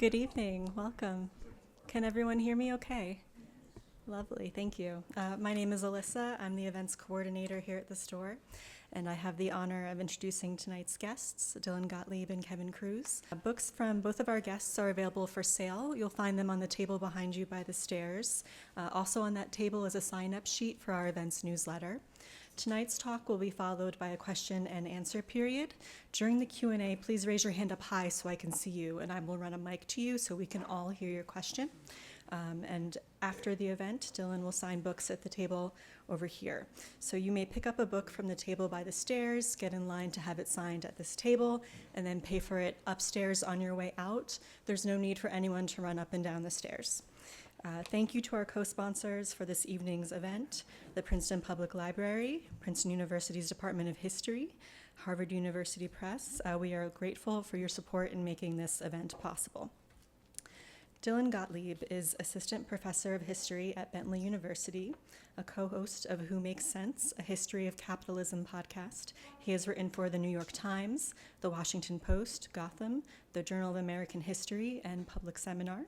Good evening. Welcome. Can everyone hear me okay? Lovely. Thank you. My name is Alyssa. I'm the events coordinator here at the store, and I have the honor of introducing tonight's guests, Dylan Gottlieb and Kevin Kruse. Books from both of our guests are available for sale. You'll find them on the table behind you by the stairs. Also on that table is a sign-up sheet for our events newsletter. Tonight's talk will be followed by a question and answer period. During the Q&A, please raise your hand up high so I can see you, and I will run a mic to you so we can all hear your question. And after the event, Dylan will sign books at the table over here. So you may pick up a book from the table by the stairs, get in line to have it signed at this table, and then pay for it upstairs on your way out. There's no need for anyone to run up and down the stairs. Thank you to our co-sponsors for this evening's event, the Princeton Public Library, Princeton University's Department of History, Harvard University Press. We are grateful for your support in making this event possible. Dylan Gottlieb is Assistant Professor of History at Bentley University, a co-host of Who Makes Sense, a History of Capitalism podcast. He has written for the New York Times, the Washington Post, Gotham, the Journal of American History, and Public Seminar.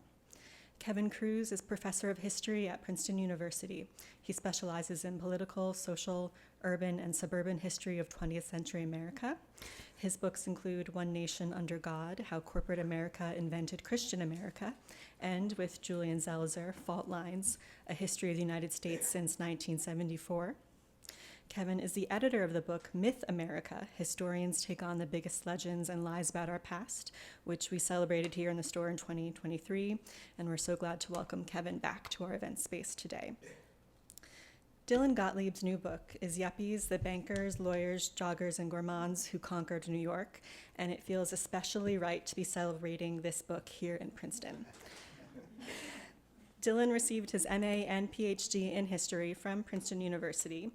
Kevin Kruse is Professor of History at Princeton University. He specializes in political, social, urban, and suburban history of 20th century America. His books include One Nation Under God, How Corporate America Invented Christian America, and with Julian Zelizer, Fault Lines, A History of the United States Since 1974. Kevin is the editor of the book Myth America, Historians Take on the Biggest Legends and Lies About Our Past, which we celebrated here in the store in 2023, and we're so glad to welcome Kevin back to our event space today. Dylan Gottlieb's new book is Yuppies, the Bankers, Lawyers, Joggers, and Gourmands Who Conquered New York, and it feels especially right to be celebrating this book here in Princeton. Dylan received his MA and PhD in history from Princeton University.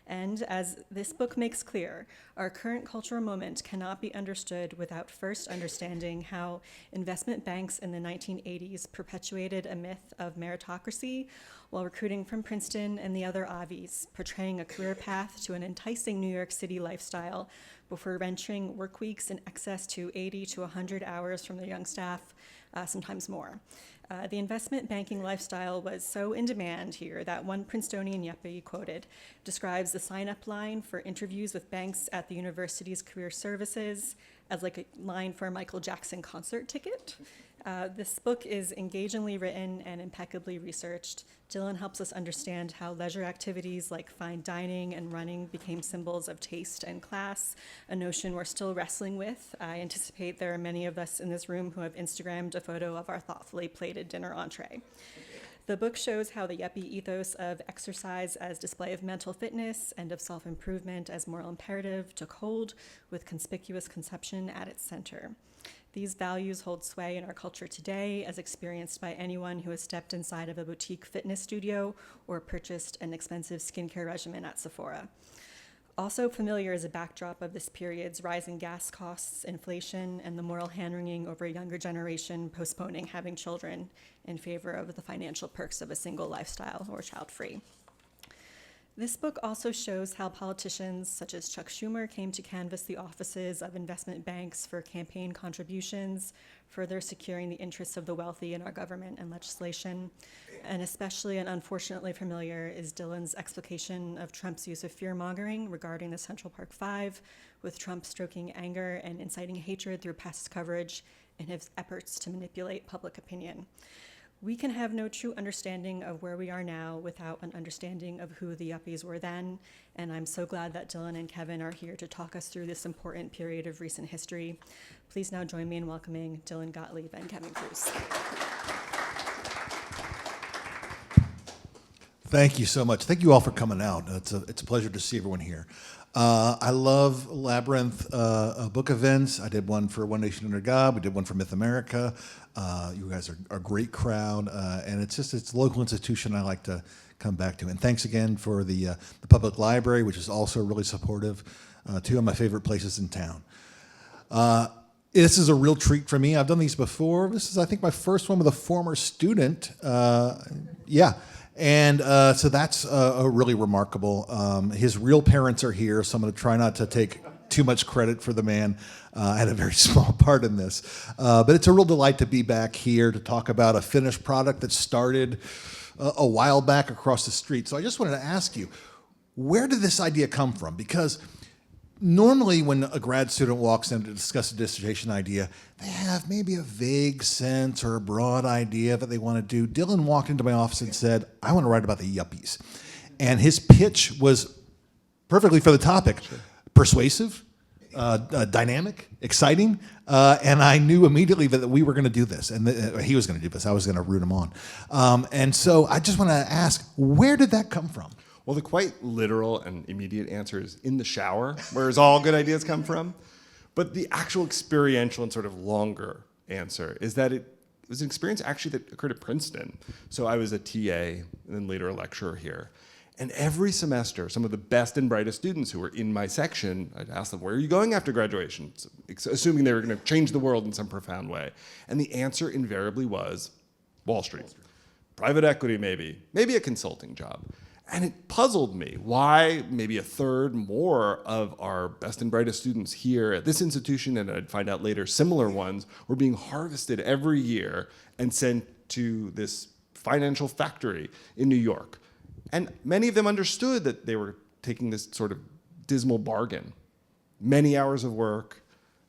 And as this book makes clear, our current cultural moment cannot be understood without first understanding how investment banks in the 1980s perpetuated a myth of meritocracy while recruiting from Princeton and the other Avies, portraying a career path to an enticing New York City lifestyle before wrenching work weeks in excess to 80 to 100 hours from their young staff, sometimes more. The investment banking lifestyle was so in demand here that one Princetonian yuppie quoted describes the sign-up line for interviews with banks at the university's career services as like a line for a Michael Jackson concert ticket. This book is engagingly written and impeccably researched. Dylan helps us understand how leisure activities like fine dining and running became symbols of taste and class, a notion we're still wrestling with. I anticipate there are many of us in this room who have Instagrammed a photo of our thoughtfully plated dinner entree. The book shows how the yuppie ethos of exercise as display of mental fitness and of self-improvement as moral imperative took hold, with conspicuous consumption at its center. These values hold sway in our culture today, as experienced by anyone who has stepped inside of a boutique fitness studio or purchased an expensive skincare regimen at Sephora. Also familiar as a backdrop of this period's rising gas costs, inflation, and the moral hand-wringing over a younger generation postponing having children in favor of the financial perks of a single lifestyle or child-free. This book also shows how politicians such as Chuck Schumer came to canvass the offices of investment banks for campaign contributions, further securing the interests of the wealthy in our government and legislation. And especially and unfortunately familiar is Dylan's explication of Trump's use of fear-mongering regarding the Central Park Five, with Trump stroking anger and inciting hatred through past coverage in his efforts to manipulate public opinion. We can have no true understanding of where we are now without an understanding of who the yuppies were then, and I'm so glad that Dylan and Kevin are here to talk us through this important period of recent history. Please now join me in welcoming Dylan Gottlieb and Kevin Kruse. Thank you so much. Thank you all for coming out. It's a pleasure to see everyone here. I love Labyrinth book events. I did one for One Nation Under God. We did one for Myth America. You guys are a great crowd, and it's a local institution I like to come back to. And thanks again for the public library, which is also really supportive. Two of my favorite places in town. This is a real treat for me. I've done these before. This is, I think, my first one with a former student. And so that's really remarkable. His real parents are here, so I'm going to try not to take too much credit for the man. I had a very small part in this. But it's a real delight to be back here to talk about a finished product that started a while back across the street. So I just wanted to ask you, where did this idea come from? Because normally when a grad student walks in to discuss a dissertation idea, they have maybe a vague sense or a broad idea that they want to do. Dylan walked into my office and said, I want to write about the Yuppies. And his pitch was perfectly for the topic, persuasive, dynamic, exciting, and I knew immediately that we were going to do this, and he was going to do this. I was going to root him on. And so I just want to ask, where did that come from? Well, the quite literal and immediate answer is in the shower, where all good ideas come from. But the actual experiential and sort of longer answer is that it was an experience actually that occurred at Princeton. So I was a TA and then later a lecturer here. And every semester, some of the best and brightest students who were in my section, I'd ask them, where are you going after graduation? Assuming they were going to change the world in some profound way. And the answer invariably was Wall Street. Private equity, maybe a consulting job. And it puzzled me why maybe a third more of our best and brightest students here at this institution, and I'd find out later similar ones, were being harvested every year and sent to this financial factory in New York. And many of them understood that they were taking this sort of dismal bargain. Many hours of work,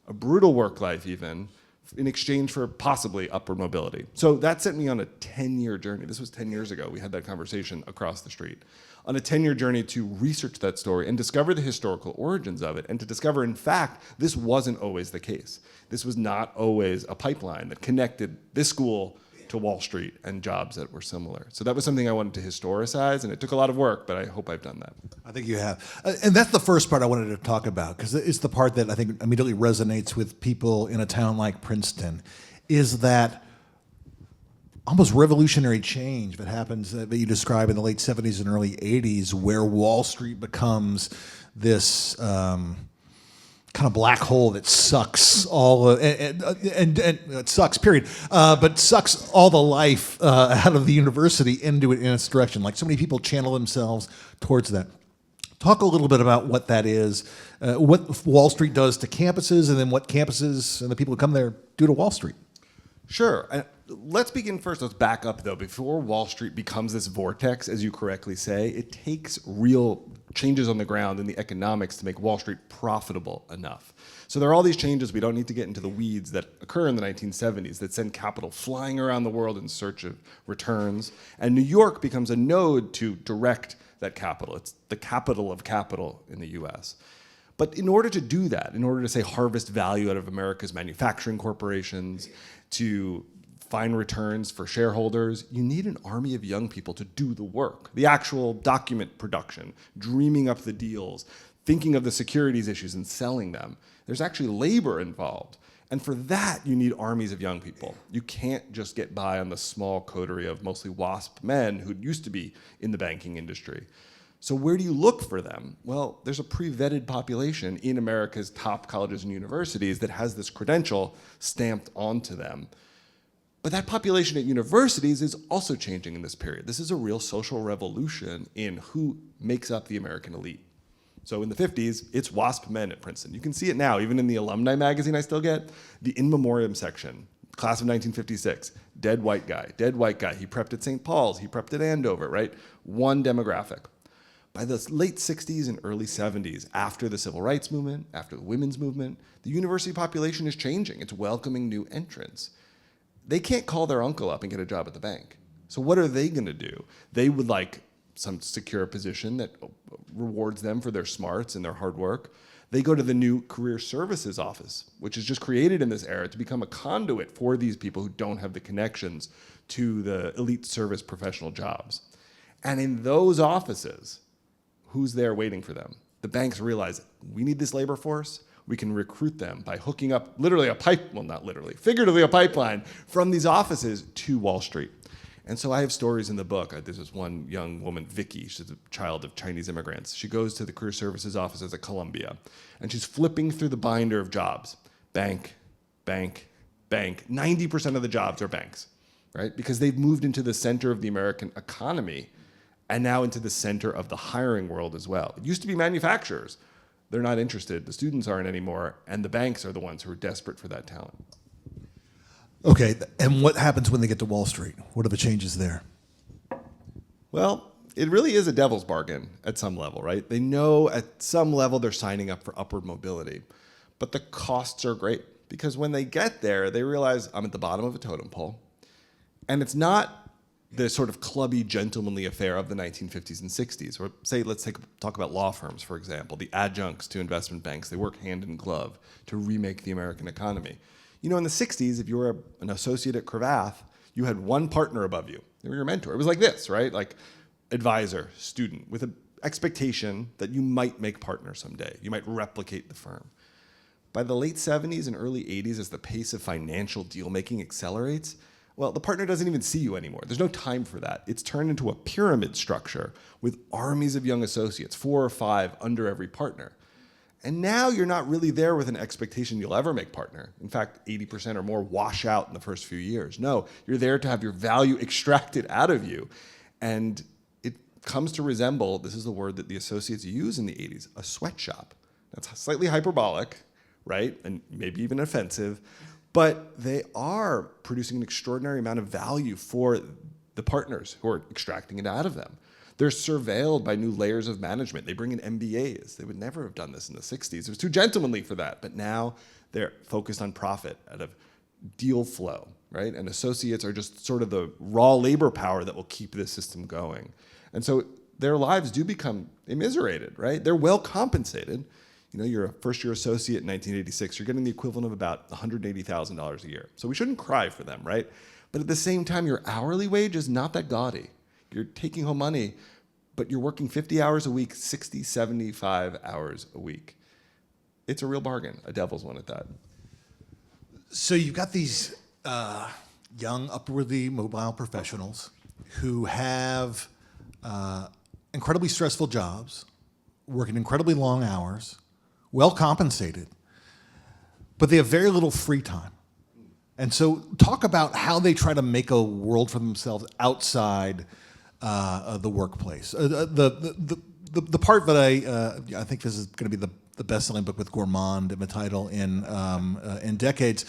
a brutal work life even, in exchange for possibly upward mobility. So that sent me on a 10-year journey. This was 10 years ago. We had that conversation across the street. On a 10-year journey to research that story and discover the historical origins of it, and to discover, in fact, this wasn't always the case. This was not always a pipeline that connected this school to Wall Street and jobs that were similar. So that was something I wanted to historicize, and it took a lot of work, but I hope I've done that. I think you have. And that's the first part I wanted to talk about, because it's the part that I think immediately resonates with people in a town like Princeton, is that almost revolutionary change that happens, that you describe in the late 70s and early 80s, where Wall Street becomes this kind of black hole that sucks all and it sucks, period, but sucks all the life out of the university into it in its direction. Like so many people channel themselves towards that. Talk a little bit about what that is, what Wall Street does to campuses, and then what campuses and the people who come there do to Wall Street. Sure. Let's begin first. Let's back up, though. Before Wall Street becomes this vortex, as you correctly say, it takes real changes on the ground in the economics to make Wall Street profitable enough. So there are all these changes, we don't need to get into the weeds, that occur in the 1970s that send capital flying around the world in search of returns. And New York becomes a node to direct that capital. It's the capital of capital in the US. But in order to do that, in order to, say, harvest value out of America's manufacturing corporations, to find returns for shareholders, you need an army of young people to do the work, the actual document production, dreaming up the deals, thinking of the securities issues and selling them. There's actually labor involved. And for that, you need armies of young people. You can't just get by on the small coterie of mostly WASP men who used to be in the banking industry. So where do you look for them? Well, there's a pre-vetted population in America's top colleges and universities that has this credential stamped onto them. But that population at universities is also changing in this period. This is a real social revolution in who makes up the American elite. So in the 50s, it's WASP men at Princeton. You can see it now, even in the alumni magazine I still get, the in memoriam section, class of 1956, dead white guy. He prepped at St. Paul's, he prepped at Andover, right? One demographic. By the late 60s and early 70s, after the civil rights movement, after the women's movement, the university population is changing. It's welcoming new entrants. They can't call their uncle up and get a job at the bank. So what are they going to do? They would like some secure position that rewards them for their smarts and their hard work. They go to the new career services office, which is just created in this era to become a conduit for these people who don't have the connections to the elite service professional jobs. And in those offices, who's there waiting for them? The banks realize we need this labor force. We can recruit them by hooking up literally figuratively a pipeline from these offices to Wall Street. And so I have stories in the book. There's this one young woman, Vicky. She's a child of Chinese immigrants. She goes to the career services offices at Columbia, and she's flipping through the binder of jobs. Bank, bank, bank. 90% of the jobs are banks, right? Because they've moved into the center of the American economy and now into the center of the hiring world as well. It used to be manufacturers. They're not interested. The students aren't anymore. And the banks are the ones who are desperate for that talent. Okay, and what happens when they get to Wall Street? What are the changes there? Well, it really is a devil's bargain at some level, right? They know at some level they're signing up for upward mobility, but the costs are great because when they get there, they realize I'm at the bottom of a totem pole, and it's not the sort of clubby, gentlemanly affair of the 1950s and 60s. Or say, let's talk about law firms, for example, the adjuncts to investment banks. They work hand in glove to remake the American economy. You know, in the 60s, if you were an associate at Cravath, you had one partner above you. They were your mentor. It was like this, right? Like advisor, student, with an expectation that you might make partner someday. You might replicate the firm. By the late 70s and early 80s, as the pace of financial deal-making accelerates, well, the partner doesn't even see you anymore. There's no time for that. It's turned into a pyramid structure with armies of young associates, 4 or 5 under every partner. And now you're not really there with an expectation you'll ever make partner. In fact, 80% or more wash out in the first few years. No, you're there to have your value extracted out of you. And it comes to resemble, this is the word that the associates use in the 80s, a sweatshop. That's slightly hyperbolic, right? And maybe even offensive. But they are producing an extraordinary amount of value for the partners who are extracting it out of them. They're surveilled by new layers of management. They bring in MBAs. They would never have done this in the 60s. It was too gentlemanly for that. But now they're focused on profit out of deal flow, right? And associates are just sort of the raw labor power that will keep this system going. And so their lives do become immiserated, right? They're well compensated. You know, you're a first-year associate in 1986. You're getting the equivalent of about $180,000 a year. So we shouldn't cry for them, right? But at the same time, your hourly wage is not that gaudy. You're taking home money, but you're working 50 hours a week, 60, 75 hours a week. It's a real bargain, a devil's one at that. So you've got these young, upwardly mobile professionals who have incredibly stressful jobs, working incredibly long hours, well compensated, but they have very little free time. And so talk about how they try to make a world for themselves outside the workplace. The part that I think this is going to be the best-selling book with Gourmands in the title in decades.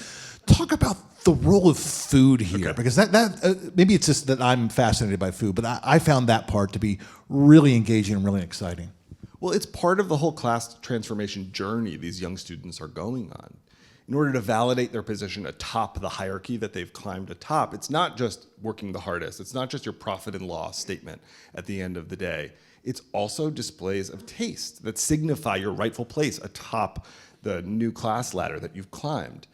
Talk about the role of food here, because that maybe it's just that I'm fascinated by food, but I found that part to be really engaging and really exciting. Well, it's part of the whole class transformation journey these young students are going on. In order to validate their position atop the hierarchy that they've climbed atop, it's not just working the hardest. It's not just your profit and loss statement at the end of the day. It's also displays of taste that signify your rightful place atop the new class ladder that you've climbed.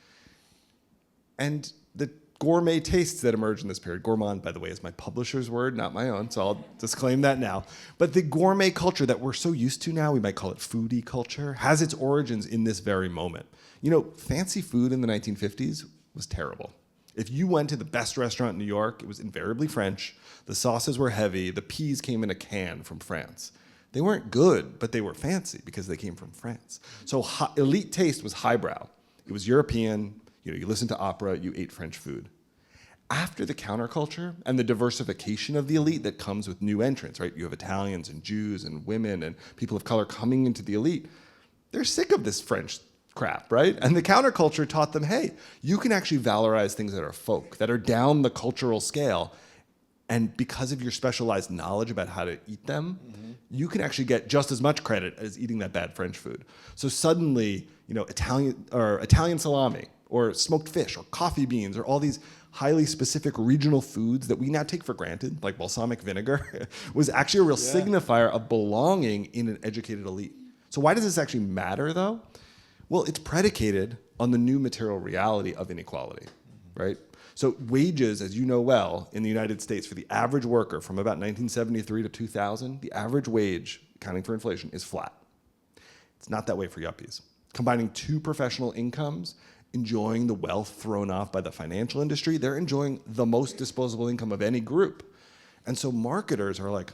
And the gourmet tastes that emerge in this period, gourmand, by the way, is my publisher's word, not my own, so I'll disclaim that now. But the gourmet culture that we're so used to now, we might call it foodie culture, has its origins in this very moment. You know, fancy food in the 1950s was terrible. If you went to the best restaurant in New York, it was invariably French. The sauces were heavy. The peas came in a can from France. They weren't good, but they were fancy because they came from France. So elite taste was highbrow. It was European. You know, you listened to opera, you ate French food. After the counterculture and the diversification of the elite that comes with new entrants, right? You have Italians and Jews and women and people of color coming into the elite. They're sick of this French crap, right? And the counterculture taught them, hey, you can actually valorize things that are folk, that are down the cultural scale. And because of your specialized knowledge about how to eat them, you can actually get just as much credit as eating that bad French food. So suddenly, you know, Italian salami or smoked fish or coffee beans or all these highly specific regional foods that we now take for granted, like balsamic vinegar, was actually a real signifier of belonging in an educated elite. So why does this actually matter, though? Well, it's predicated on the new material reality of inequality, right? So wages, as you know well, in the United States for the average worker from about 1973 to 2000, the average wage, accounting for inflation, is flat. It's not that way for yuppies. Combining two professional incomes, enjoying the wealth thrown off by the financial industry, they're enjoying the most disposable income of any group. And so marketers are like,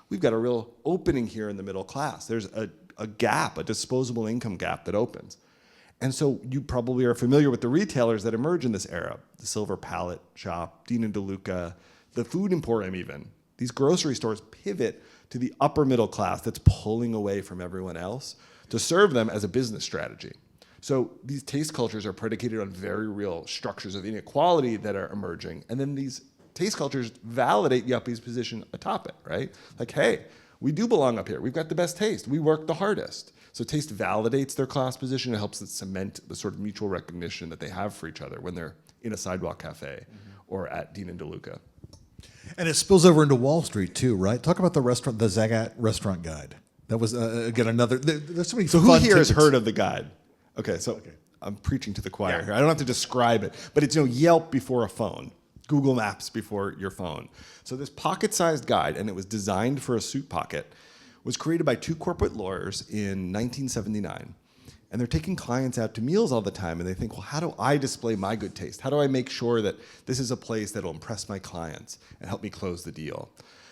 we've got a real opening here in the middle class. There's a gap, a disposable income gap that opens. And so you probably are familiar with the retailers that emerge in this era. The Silver Pallet Shop, Dean & DeLuca, the Food Emporium even. These grocery stores pivot to the upper middle class that's pulling away from everyone else to serve them as a business strategy. So these taste cultures are predicated on very real structures of inequality that are emerging. And then these taste cultures validate Yuppies' position atop it, right? Like, hey, we do belong up here. We've got the best taste. We work the hardest. So taste validates their class position. It helps it cement the sort of mutual recognition that they have for each other when they're in a sidewalk cafe or at Dean and DeLuca. And it spills over into Wall Street too, right? Talk about the restaurant, the Zagat Restaurant Guide. That was again another. There's so many. So who here has heard of the guide? Okay, so Okay. I'm preaching to the choir here. I don't have to describe it, but it's Yelp before a phone, Google Maps before your phone. So this pocket-sized guide, and it was designed for a suit pocket, was created by two corporate lawyers in 1979. And they're taking clients out to meals all the time, and they think, well, how do I display my good taste? How do I make sure that this is a place that will impress my clients and help me close the deal?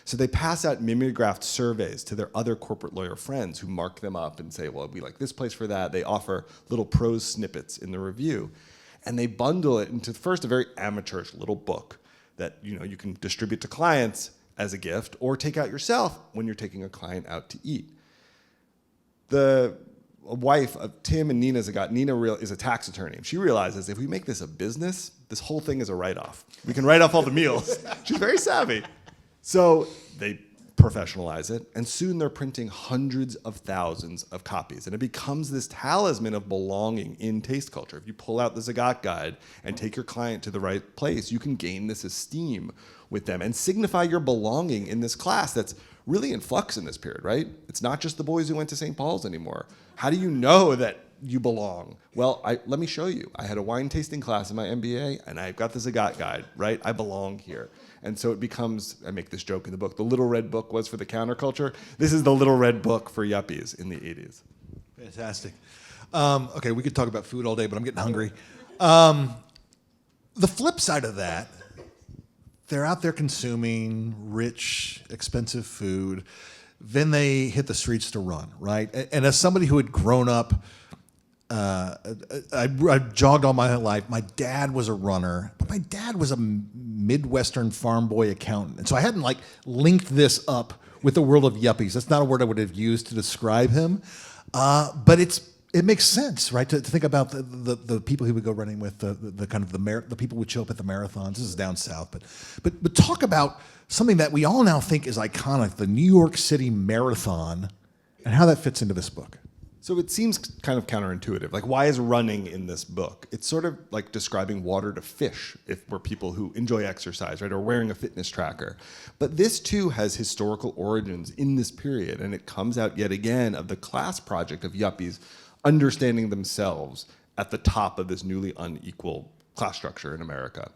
So they pass out mimeographed surveys to their other corporate lawyer friends who mark them up and say, well, we like this place for that. They offer little prose snippets in the review. And they bundle it into first a very amateurish little book that you can distribute to clients as a gift or take out yourself when you're taking a client out to eat. The wife of Tim and Nina Zagat, Nina is a tax attorney. She realizes if we make this a business, this whole thing is a write-off. We can write off all the meals. She's very savvy. So they professionalize it, and soon they're printing hundreds of thousands of copies. And it becomes this talisman of belonging in taste culture. If you pull out the Zagat Guide and take your client to the right place, you can gain this esteem with them and signify your belonging in this class that's really in flux in this period, right? It's not just the boys who went to St. Paul's anymore. How do you know that you belong? Well, let me show you. I had a wine tasting class in my MBA, and I've got the Zagat Guide, right? I belong here. And so it becomes, I make this joke in the book, the Little Red Book was for the counterculture. This is the Little Red Book for Yuppies in the 80s. Fantastic. Okay, we could talk about food all day, but I'm getting hungry. The flip side of that, they're out there consuming rich, expensive food. Then they hit the streets to run, right? And as somebody who had grown up, I jogged all my life. My dad was a runner, but my dad was a Midwestern farm boy accountant. And so I hadn't linked this up with the world of Yuppies. That's not a word I would have used to describe him. But it makes sense, right? To think about the people he would go running with, the people who would show up at the marathons. This is down south, but talk about something that we all now think is iconic, the New York City Marathon, and how that fits into this book. So it seems kind of counterintuitive. Like, why is running in this book? It's sort of like describing water to fish if we're people who enjoy exercise, right? Or wearing a fitness tracker. But this too has historical origins in this period, and it comes out yet again of the class project of Yuppies understanding themselves at the top of this newly unequal class structure in America.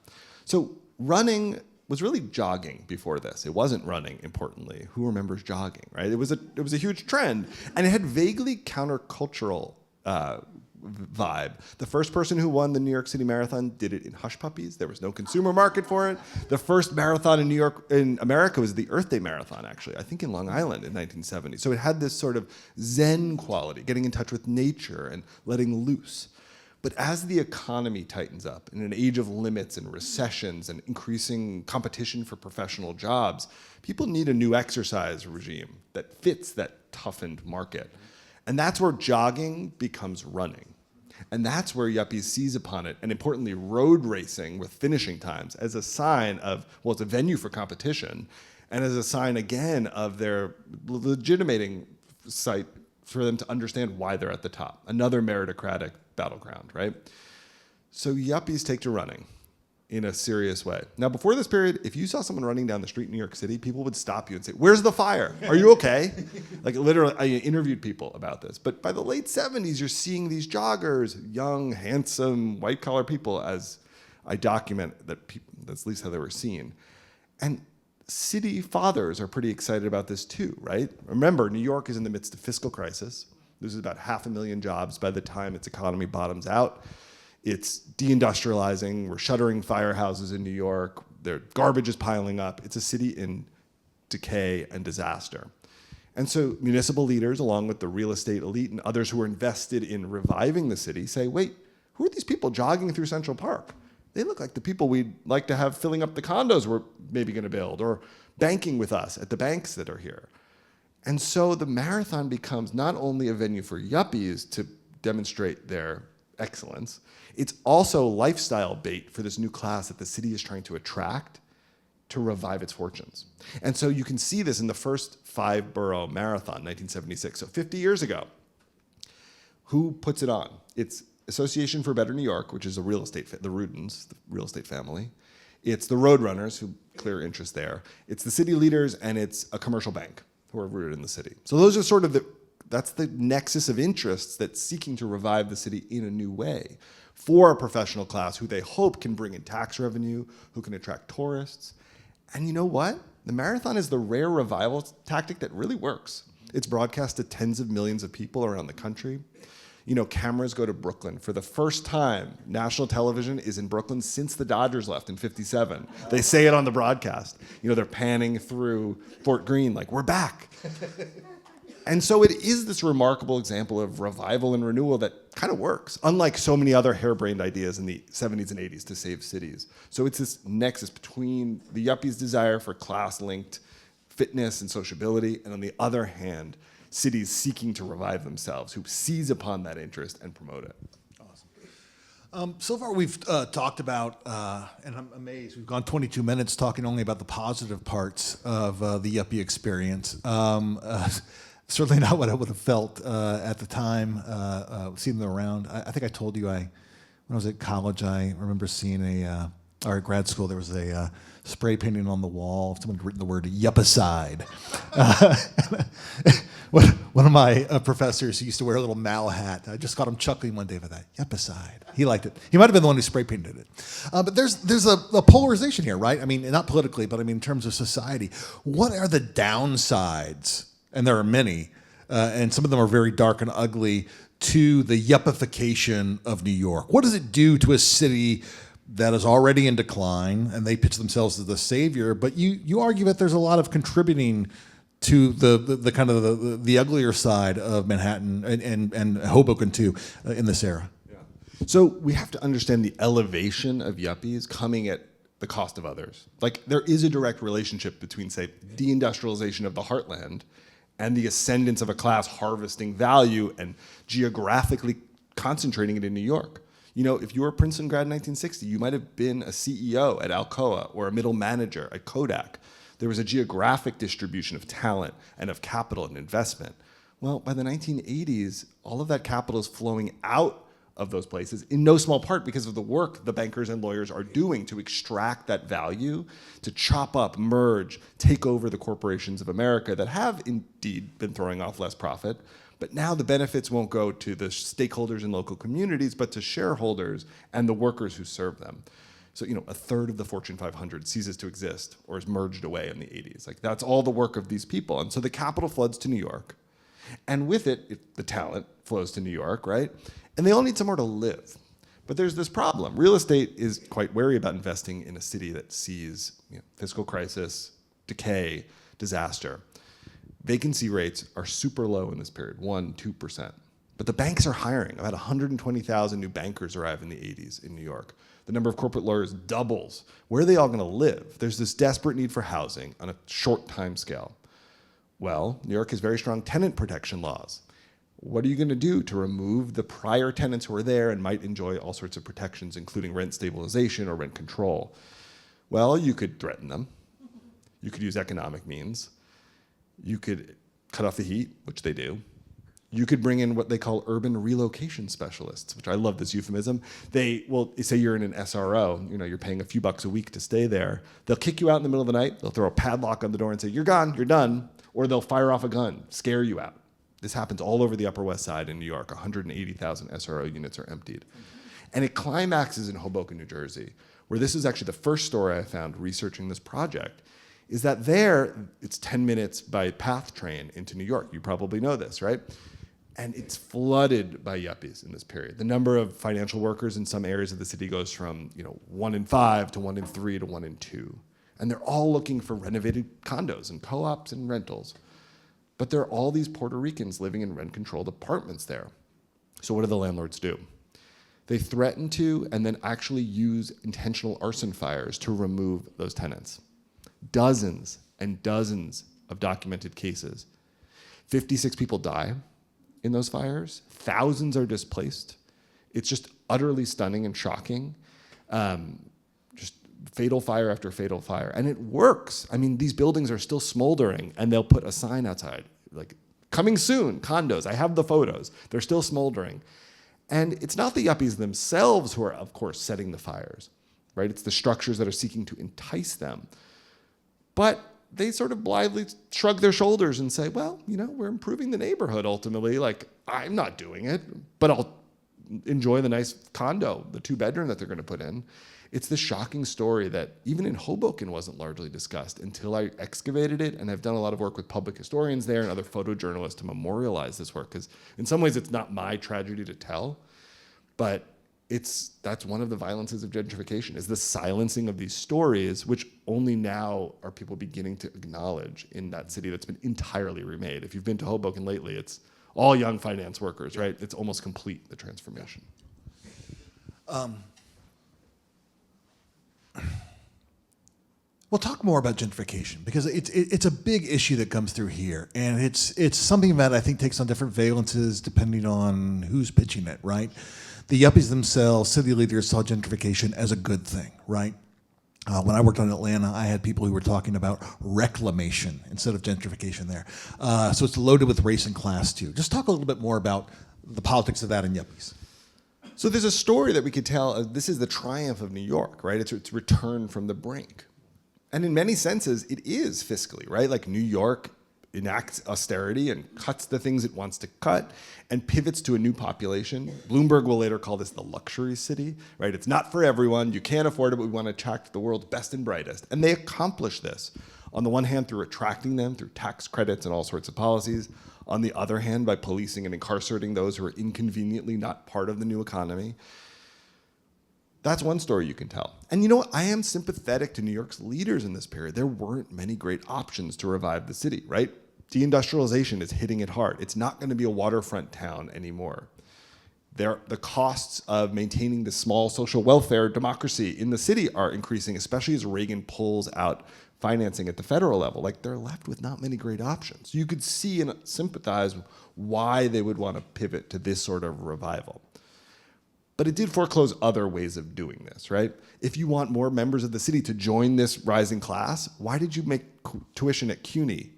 So running was really jogging before this. It wasn't running, importantly. Who remembers jogging, right? It was a huge trend, and it had vaguely countercultural vibe. The first person who won the New York City Marathon did it in hush puppies. There was no consumer market for it. The first marathon in America was the Earth Day Marathon, actually, I think in Long Island in 1970. So it had this sort of Zen quality, getting in touch with nature and letting loose. But as the economy tightens up in an age of limits and recessions and increasing competition for professional jobs, people need a new exercise regime that fits that toughened market. And that's where jogging becomes running. And that's where Yuppies seize upon it, and importantly, road racing with finishing times as a sign of, well, it's a venue for competition, and as a sign, again, of their legitimating site for them to understand why they're at the top. Another meritocratic battleground, right? So Yuppies take to running in a serious way. Now, before this period, if you saw someone running down the street in New York City, people would stop you and say, "Where's the fire? Are you okay?" Literally, I interviewed people about this. But by the late 70s, you're seeing these joggers, young, handsome, white-collar people, as I document that's at least how they were seen. And city fathers are pretty excited about this too, right? Remember, New York is in the midst of fiscal crisis. This is about 500,000 jobs by the time its economy bottoms out. It's deindustrializing. We're shuttering firehouses in New York. Their garbage is piling up. It's a city in decay and disaster. And so municipal leaders, along with the real estate elite and others who are invested in reviving the city, say, wait, who are these people jogging through Central Park? They look like the people we'd like to have filling up the condos we're maybe going to build, or banking with us at the banks that are here. And so the marathon becomes not only a venue for yuppies to demonstrate their excellence, it's also lifestyle bait for this new class that the city is trying to attract to revive its fortunes. And so you can see this in the first 5-borough marathon, 1976, so 50 years ago. Who puts it on? It's Association for Better New York, which is a real estate, the Rudins, the real estate family. It's the Roadrunners, who clear interest there. It's the city leaders, and it's a commercial bank who are rooted in the city. So those are sort of that's the nexus of interests that's seeking to revive the city in a new way for a professional class who they hope can bring in tax revenue, who can attract tourists. And you know what? The marathon is the rare revival tactic that really works. It's broadcast to tens of millions of people around the country. You know, cameras go to Brooklyn. For the first time, national television is in Brooklyn since the Dodgers left in '57. They say it on the broadcast. You know, they're panning through Fort Greene like, we're back. And so it is this remarkable example of revival and renewal that kind of works, unlike so many other harebrained ideas in the 70s and 80s to save cities. So it's this nexus between the yuppies' desire for class-linked fitness and sociability, and on the other hand, cities seeking to revive themselves, who seize upon that interest and promote it. So far we've talked about, and I'm amazed, we've gone 22 minutes talking only about the positive parts of the yuppie experience. Certainly not what I would have felt at the time, seeing them around. I think I told you when I was at college, I remember seeing or at grad school, there was a spray painting on the wall. Someone had written the word yuppicide. One of my professors, who used to wear a little Mal hat, I just caught him chuckling one day for that, yuppicide. He liked it. He might have been the one who spray painted it. But there's a polarization here, right? I mean, not politically, but I mean in terms of society. What are the downsides, and there are many, and some of them are very dark and ugly, to the yuppification of New York? What does it do to a city that is already in decline, and they pitch themselves as the savior, but you argue that there's a lot of contributing to the kind of the uglier side of Manhattan and Hoboken too in this era? Yeah. So we have to understand the elevation of yuppies coming at the cost of others. Like, there is a direct relationship between, say, deindustrialization of the heartland and the ascendance of a class harvesting value and geographically concentrating it in New York. You know, if you were a Princeton grad in 1960, you might have been a CEO at Alcoa or a middle manager at Kodak. There was a geographic distribution of talent and of capital and investment. Well, by the 1980s, all of that capital is flowing out of those places, in no small part because of the work the bankers and lawyers are doing to extract that value, to chop up, merge, take over the corporations of America that have indeed been throwing off less profit. But now the benefits won't go to the stakeholders in local communities, but to shareholders and the workers who serve them. So, you know, a third of the Fortune 500 ceases to exist or is merged away in the 80s. Like, that's all the work of these people. And so the capital floods to New York. And with it, the talent flows to New York, right? And they all need somewhere to live. But there's this problem. Real estate is quite wary about investing in a city that sees, you know, fiscal crisis, decay, disaster. Vacancy rates are super low in this period, 1-2%. But the banks are hiring. About 120,000 new bankers arrive in the 80s in New York. The number of corporate lawyers doubles. Where are they all going to live? There's this desperate need for housing on a short time scale. Well, New York has very strong tenant protection laws. What are you going to do to remove the prior tenants who are there and might enjoy all sorts of protections, including rent stabilization or rent control? Well, you could threaten them. You could use economic means. You could cut off the heat, which they do. You could bring in what they call urban relocation specialists, which I love this euphemism. They will say you're in an SRO, you know, you're paying a few bucks a week to stay there. They'll kick you out in the middle of the night. They'll throw a padlock on the door and say, you're gone, you're done. Or they'll fire off a gun, scare you out. This happens all over the Upper West Side in New York. 180,000 SRO units are emptied. And it climaxes in Hoboken, New Jersey, where this is actually the first story I found researching this project, is that there, it's 10 minutes by PATH train into New York. You probably know this, right? And it's flooded by yuppies in this period. The number of financial workers in some areas of the city goes from 1 in 5 to 1 in 3 to 1 in 2. And they're all looking for renovated condos and co-ops and rentals. But there are all these Puerto Ricans living in rent-controlled apartments there. So what do the landlords do? They threaten to and then actually use intentional arson fires to remove those tenants. Dozens and dozens of documented cases. 56 people die in those fires. Thousands are displaced. It's just utterly stunning and shocking. Just fatal fire after fatal fire. And it works. I mean, these buildings are still smoldering, and they'll put a sign outside, like, coming soon, condos. I have the photos. They're still smoldering. And it's not the yuppies themselves who are, of course, setting the fires, right? It's the structures that are seeking to entice them. But they sort of blithely shrug their shoulders and say, well, you know, we're improving the neighborhood ultimately. Like, I'm not doing it, but I'll enjoy the nice condo, the 2-bedroom that they're going to put in. It's this shocking story that even in Hoboken wasn't largely discussed until I excavated it, and I've done a lot of work with public historians there and other photojournalists to memorialize this work, because in some ways it's not my tragedy to tell, but that's one of the violences of gentrification, is the silencing of these stories, which only now are people beginning to acknowledge in that city that's been entirely remade. If you've been to Hoboken lately, it's all young finance workers, right? It's almost complete, the transformation. We'll talk more about gentrification, because it's a big issue that comes through here, and it's something that I think takes on different valences depending on who's pitching it, right? The yuppies themselves, city leaders, saw gentrification as a good thing, right? When I worked on Atlanta, I had people who were talking about reclamation instead of gentrification there. So it's loaded with race and class too. Just talk a little bit more about the politics of that in yuppies. So there's a story that we could tell. This is the triumph of New York, right? It's return from the brink. And in many senses, it is fiscally, right? Like, New York enacts austerity and cuts the things it wants to cut and pivots to a new population. Bloomberg will later call this the luxury city, right? It's not for everyone. You can't afford it, but we want to attract the world's best and brightest. And they accomplish this, on the one hand, through attracting them through tax credits and all sorts of policies. On the other hand, by policing and incarcerating those who are inconveniently not part of the new economy. That's one story you can tell. And you know what? I am sympathetic to New York's leaders in this period. There weren't many great options to revive the city, right? Deindustrialization is hitting it hard. It's not going to be a waterfront town anymore. The costs of maintaining the small social welfare democracy in the city are increasing, especially as Reagan pulls out financing at the federal level. Like, they're left with not many great options. You could see and sympathize why they would want to pivot to this sort of revival. But it did foreclose other ways of doing this, right? If you want more members of the city to join this rising class, why did you make tuition at CUNY,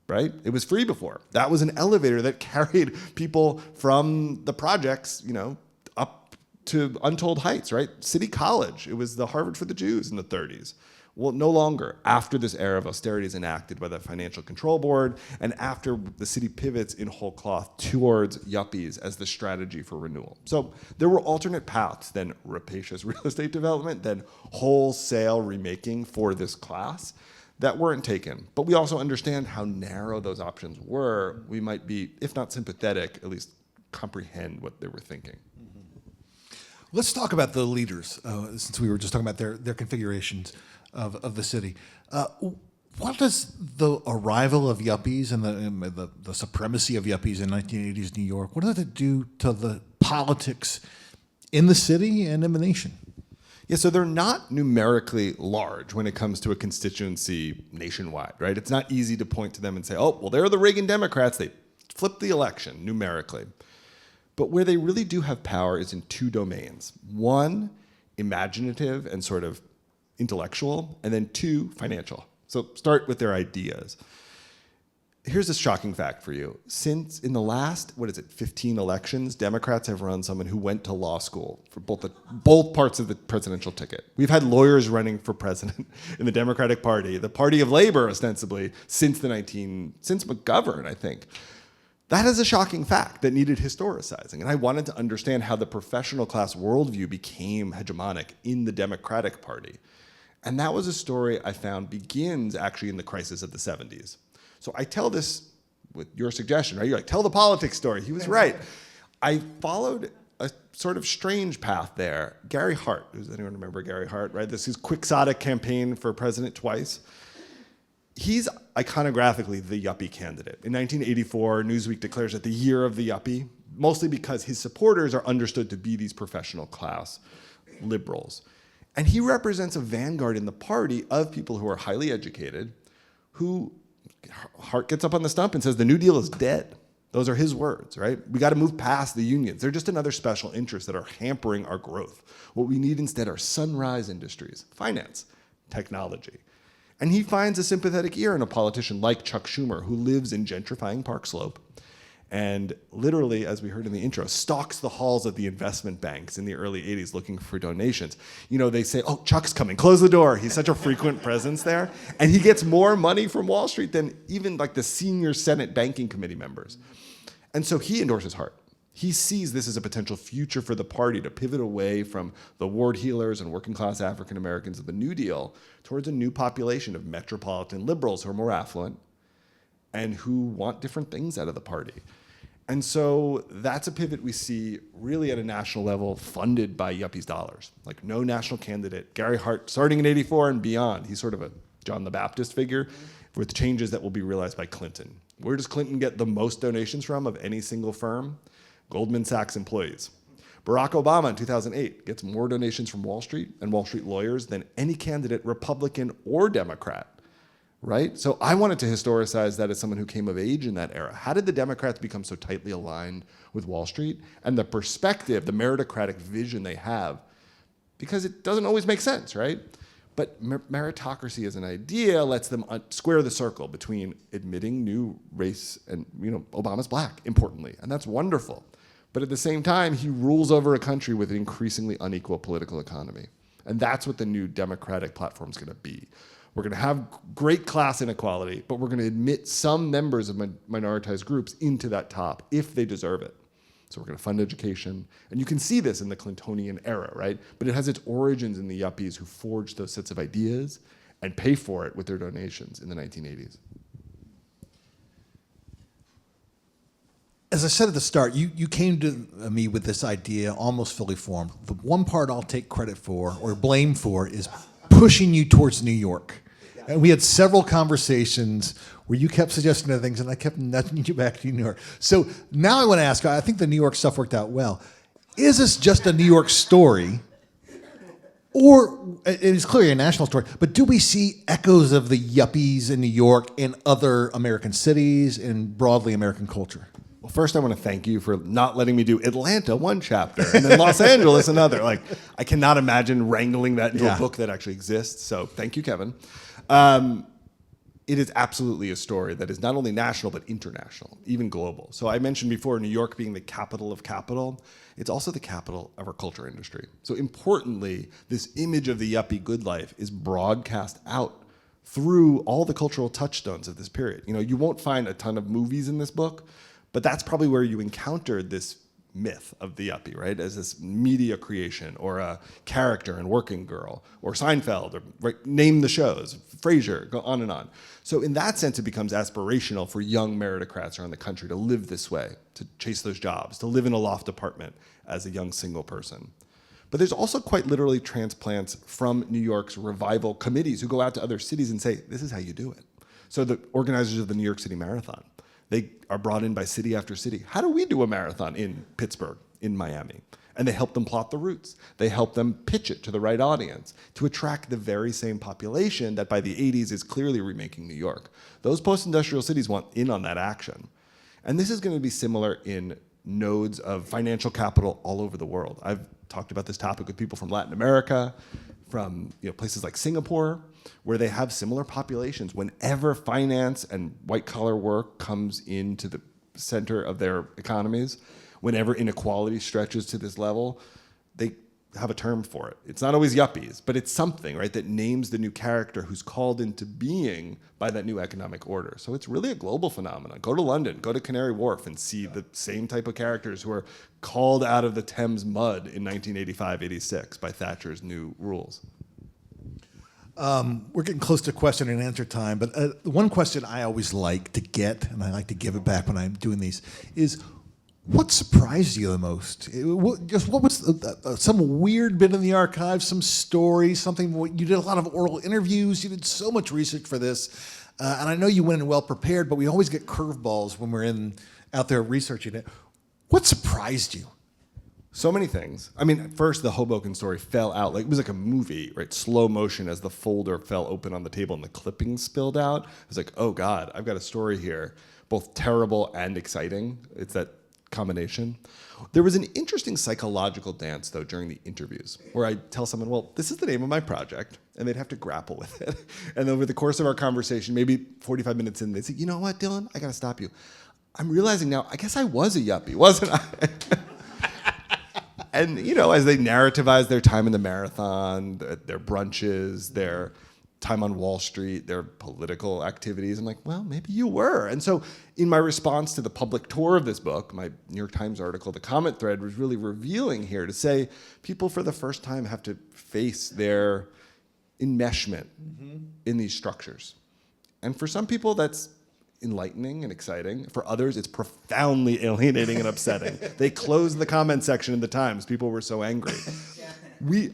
right? It was free before. That was an elevator that carried people from the projects, you know, up to untold heights, right? City College, it was the Harvard for the Jews in the 30s. Well, no longer, after this era of austerity is enacted by the Financial Control Board, and after the city pivots in whole cloth towards yuppies as the strategy for renewal. So there were alternate paths than rapacious real estate development, than wholesale remaking for this class that weren't taken. But we also understand how narrow those options were. We might be, if not sympathetic, at least comprehend what they were thinking. Let's talk about the leaders, since we were just talking about their configurations of the city. What does the arrival of yuppies and the supremacy of yuppies in 1980s New York, what does it do to the politics in the city and in the nation? Yeah, so they're not numerically large when it comes to a constituency nationwide, right? It's not easy to point to them and say, oh, well, they're the Reagan Democrats. They flipped the election numerically. But where they really do have power is in two domains. One, imaginative and sort of intellectual, and then two, financial. So start with their ideas. Here's a shocking fact for you. Since in the last, 15 elections, Democrats have run someone who went to law school for both parts of the presidential ticket. We've had lawyers running for president in the Democratic Party, the party of labor ostensibly, since McGovern, I think. That is a shocking fact that needed historicizing. And I wanted to understand how the professional class worldview became hegemonic in the Democratic Party. And that was a story I found begins actually in the crisis of the 70s. So I tell this with your suggestion, right? You're like, tell the politics story. He was right. I followed a sort of strange path there. Gary Hart, does anyone remember Gary Hart, right? This is quixotic campaign for president twice. He's iconographically the yuppie candidate. In 1984, Newsweek declares it the year of the yuppie, mostly because his supporters are understood to be these professional class liberals. And he represents a vanguard in the party of people who are highly educated, who Hart gets up on the stump and says the New Deal is dead. Those are his words, right? We got to move past the unions. They're just another special interest that are hampering our growth. What we need instead are sunrise industries, finance, technology. And he finds a sympathetic ear in a politician like Chuck Schumer, who lives in gentrifying Park Slope and literally, as we heard in the intro, stalks the halls of the investment banks in the early 80s looking for donations. You know, they say, oh, Chuck's coming, close the door. He's such a frequent presence there. And he gets more money from Wall Street than even like the senior Senate Banking Committee members. And so he endorses Hart. He sees this as a potential future for the party to pivot away from the ward healers and working class African Americans of the New Deal towards a new population of metropolitan liberals who are more affluent and who want different things out of the party. And so that's a pivot we see really at a national level funded by Yuppies dollars. Like no national candidate, Gary Hart starting in 84 and beyond, he's sort of a John the Baptist figure with changes that will be realized by Clinton. Where does Clinton get the most donations from of any single firm? Goldman Sachs employees. Barack Obama in 2008 gets more donations from Wall Street and Wall Street lawyers than any candidate, Republican or Democrat. Right? So I wanted to historicize that as someone who came of age in that era. How did the Democrats become so tightly aligned with Wall Street? And the perspective, the meritocratic vision they have, because it doesn't always make sense, right? But meritocracy as an idea lets them square the circle between admitting new race and, you know, Obama's black, importantly, and that's wonderful. But at the same time, he rules over a country with an increasingly unequal political economy. And that's what the new Democratic platform is going to be. We're going to have great class inequality, but we're going to admit some members of minoritized groups into that top if they deserve it. So we're going to fund education. And you can see this in the Clintonian era, right? But it has its origins in the Yuppies who forged those sets of ideas and pay for it with their donations in the 1980s. As I said at the start, you came to me with this idea almost fully formed. The one part I'll take credit for or blame for is pushing you towards New York. And we had several conversations where you kept suggesting other things and I kept nudging you back to New York. So now I want to ask, I think the New York stuff worked out well. Is this just a New York story? Or it is clearly a national story, but do we see echoes of the Yuppies in New York in other American cities and broadly American culture? Well, first I want to thank you for not letting me do Atlanta one chapter and then Los Angeles another. Like, I cannot imagine wrangling that into a book that actually exists. So thank you, Kevin. It is absolutely a story that is not only national, but international, even global. So I mentioned before New York being the capital of capital. It's also the capital of our culture industry. So importantly, this image of the yuppie good life is broadcast out through all the cultural touchstones of this period. You know, you won't find a ton of movies in this book, but that's probably where you encountered this myth of the yuppie, right? As this media creation or a character in Working Girl or Seinfeld or right, name the shows, Frasier, go on and on. So in that sense, it becomes aspirational for young meritocrats around the country to live this way, to chase those jobs, to live in a loft apartment as a young single person. But there's also quite literally transplants from New York's revival committees who go out to other cities and say, this is how you do it. So the organizers of the New York City Marathon, they are brought in by city after city. How do we do a marathon in Pittsburgh, in Miami? And they help them plot the routes. They help them pitch it to the right audience to attract the very same population that by the 80s is clearly remaking New York. Those post-industrial cities want in on that action. And this is going to be similar in nodes of financial capital all over the world. I've talked about this topic with people from Latin America, from places like Singapore, where they have similar populations. Whenever finance and white-collar work comes into the center of their economies, whenever inequality stretches to this level, they have a term for it. It's not always yuppies, but it's something, right, that names the new character who's called into being by that new economic order. So it's really a global phenomenon. Go to London, go to Canary Wharf and see the same type of characters who are called out of the Thames mud in 1985-86 by Thatcher's new rules. We're getting close to question and answer time, but one question I always like to get, and I like to give it back when I'm doing these, is what surprised you the most? What was some weird bit in the archives, some story, something? You did a lot of oral interviews. You did so much research for this, and I know you went in well prepared. But we always get curveballs when we're out there researching it. What surprised you? So many things. I mean, first, the Hoboken story fell out. Like, it was like a movie, right? Slow motion as the folder fell open on the table and the clippings spilled out. I was like, oh, God, I've got a story here, both terrible and exciting. It's that combination. There was an interesting psychological dance, though, during the interviews, where I tell someone, well, this is the name of my project, and they'd have to grapple with it. And over the course of our conversation, maybe 45 minutes in, they'd say, you know what, Dylan? I got to stop you. I'm realizing now, I guess I was a yuppie, wasn't I? And, you know, as they narrativize their time in the marathon, their brunches, their time on Wall Street, their political activities, I'm like, well, maybe you were. And so in my response to the public tour of this book, my New York Times article, the comment thread was really revealing here to say people for the first time have to face their enmeshment in these structures. And for some people, that's enlightening and exciting. For others, it's profoundly alienating and upsetting. They closed the comment section in the Times. People were so angry.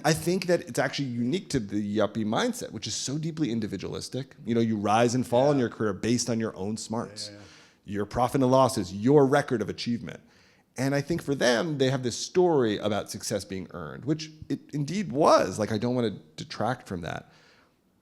I think that it's actually unique to the yuppie mindset, which is so deeply individualistic. You know, you rise and fall in your career based on your own smarts. Your profit and losses, your record of achievement. And I think for them, they have this story about success being earned, which it indeed was. Like, I don't want to detract from that.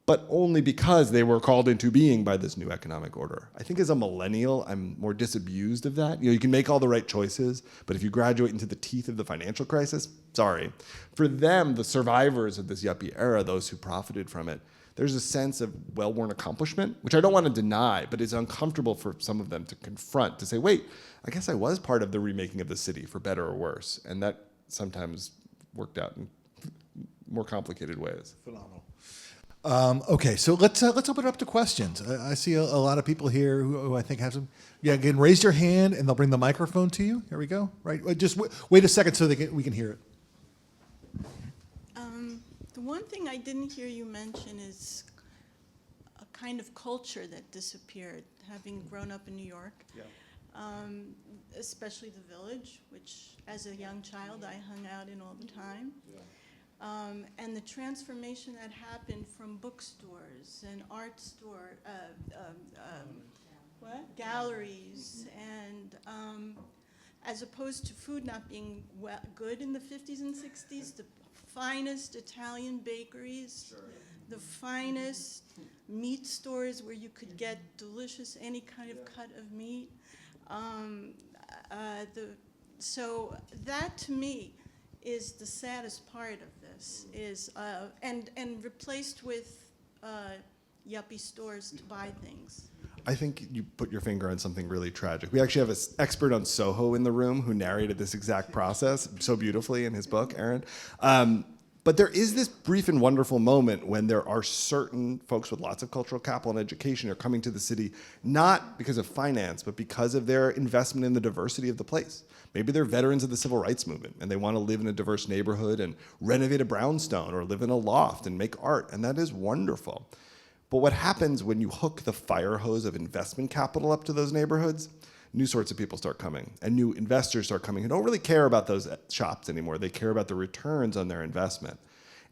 But only because they were called into being by this new economic order. I think as a millennial, I'm more disabused of that. You know, you can make all the right choices, but if you graduate into the teeth of the financial crisis, sorry. For them, the survivors of this yuppie era, those who profited from it, there's a sense of well-worn accomplishment, which I don't want to deny, but it's uncomfortable for some of them to confront, to say, wait, I guess I was part of the remaking of the city, for better or worse. And that sometimes worked out in more complicated ways. Phenomenal. Okay, so let's open it up to questions. I see a lot of people here who I think have some. Yeah, again, raise your hand and they'll bring the microphone to you. Here we go. Right, just wait a second so we can hear it. The one thing I didn't hear you mention is a kind of culture that disappeared, having grown up in New York. Yeah. Especially the Village, which as a young child I hung out in all the time. Yeah. And the transformation that happened from bookstores and art galleries, and as opposed to food not being good in the 50s and 60s, the finest Italian bakeries, sure. The finest meat stores where you could get delicious, any kind of cut of meat. So that to me is the saddest part of this, is and replaced with yuppie stores to buy things. I think you put your finger on something really tragic. We actually have an expert on Soho in the room who narrated this exact process so beautifully in his book, Aaron. But there is this brief and wonderful moment when there are certain folks with lots of cultural capital and education are coming to the city, not because of finance, but because of their investment in the diversity of the place. Maybe they're veterans of the civil rights movement and they want to live in a diverse neighborhood and renovate a brownstone or live in a loft and make art, and that is wonderful. But what happens when you hook the fire hose of investment capital up to those neighborhoods? New sorts of people start coming, and new investors start coming who don't really care about those shops anymore. They care about the returns on their investment.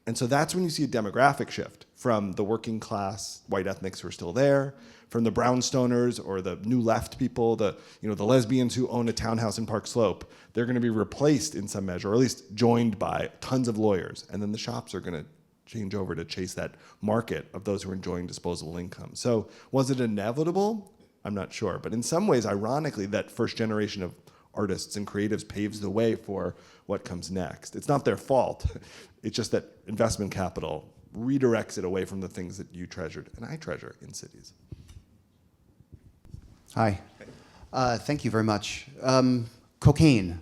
And so that's when you see a demographic shift from the working class white ethnics who are still there, from the brown-stoners or the new left people, the lesbians who own a townhouse in Park Slope. They're going to be replaced in some measure, or at least joined by tons of lawyers. And then the shops are going to change over to chase that market of those who are enjoying disposable income. So was it inevitable? I'm not sure. But in some ways, ironically, that first generation of artists and creatives paves the way for what comes next. It's not their fault. It's just that investment capital redirects it away from the things that you treasured and I treasure in cities. Hi. Thank you very much. Cocaine.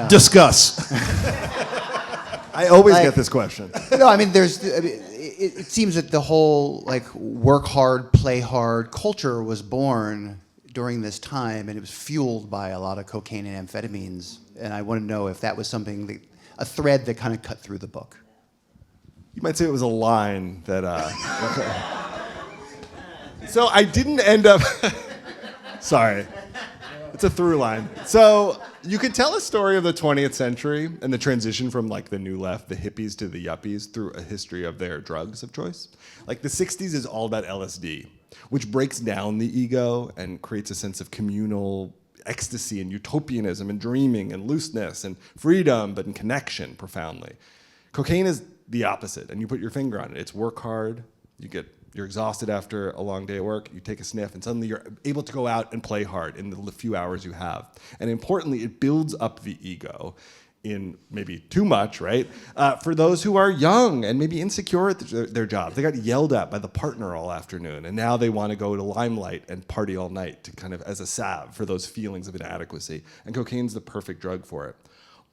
Discuss. I always get this question. No, I mean, it seems that the whole work hard, play hard culture was born during this time, and it was fueled by a lot of cocaine and amphetamines. And I want to know if that was something, a thread that kind of cut through the book. You might say it was a line that. So I didn't end up. Sorry. It's a through line. So you could tell a story of the 20th century and the transition from the new left, the hippies, to the yuppies through a history of their drugs of choice. Like the 60s is all about LSD, which breaks down the ego and creates a sense of communal ecstasy and utopianism and dreaming and looseness and freedom, but in connection profoundly. Cocaine is the opposite, and you put your finger on it. It's work hard, you're exhausted after a long day at work, you take a sniff, and suddenly you're able to go out and play hard in the few hours you have. And importantly, it builds up the ego in maybe too much, right? For those who are young and maybe insecure at their jobs. They got yelled at by the partner all afternoon, and now they want to go to Limelight and party all night to kind of as a salve for those feelings of inadequacy. And cocaine's the perfect drug for it.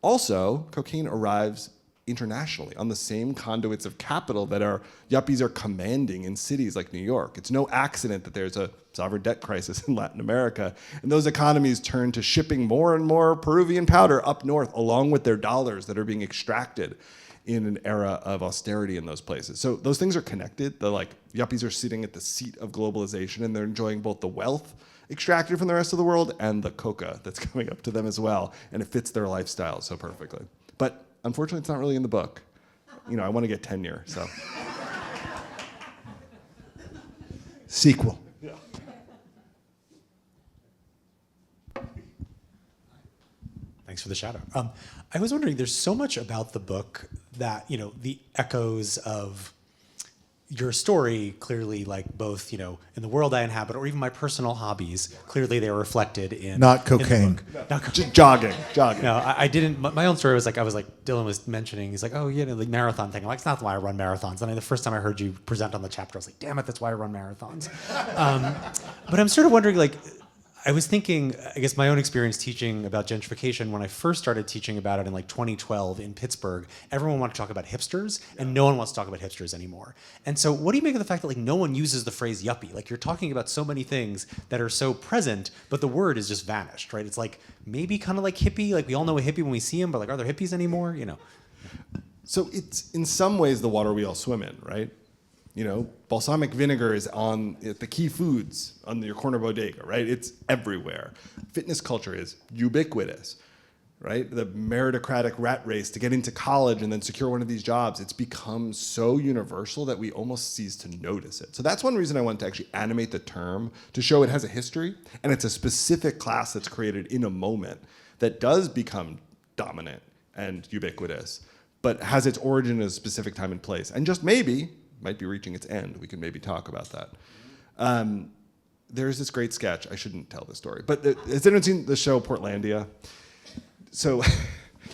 Also, cocaine arrives internationally on the same conduits of capital that our yuppies are commanding in cities like New York. It's no accident that there's a sovereign debt crisis in Latin America, and those economies turn to shipping more and more Peruvian powder up north along with their dollars that are being extracted in an era of austerity in those places. So those things are connected. The yuppies are sitting at the seat of globalization, and they're enjoying both the wealth extracted from the rest of the world and the coca that's coming up to them as well, and it fits their lifestyle so perfectly. But unfortunately, it's not really in the book. I want to get tenure, so. Sequel. Yeah. Thanks for the shout out. I was wondering, there's so much about the book that, the echoes of your story clearly, both, in the world I inhabit or even my personal hobbies, clearly they are reflected in Not in cocaine. the book. Not cocaine. Just jogging. No, I didn't. My own story was Dylan was mentioning, he's like, oh, the marathon thing. I'm like, it's not why I run marathons. And the first time I heard you present on the chapter, I was like, damn it, that's why I run marathons. But I'm sort of wondering, I was thinking, I guess my own experience teaching about gentrification, when I first started teaching about it in 2012 in Pittsburgh, everyone wanted to talk about hipsters, and no one wants to talk about hipsters anymore. And so what do you make of the fact that no one uses the phrase yuppie? You're talking about so many things that are so present, but the word is just vanished, right? It's maybe kind of like hippie, we all know a hippie when we see him, but are there hippies anymore? So it's in some ways the water we all swim in, right? Balsamic vinegar is on the key foods on your corner bodega, right? It's everywhere. Fitness culture is ubiquitous, right? The meritocratic rat race to get into college and then secure one of these jobs, it's become so universal that we almost cease to notice it. So that's one reason I wanted to actually animate the term, to show it has a history, and it's a specific class that's created in a moment that does become dominant and ubiquitous, but has its origin in a specific time and place. And just maybe might be reaching its end. We can maybe talk about that. There's this great sketch. I shouldn't tell this story, but has anyone seen the show Portlandia? So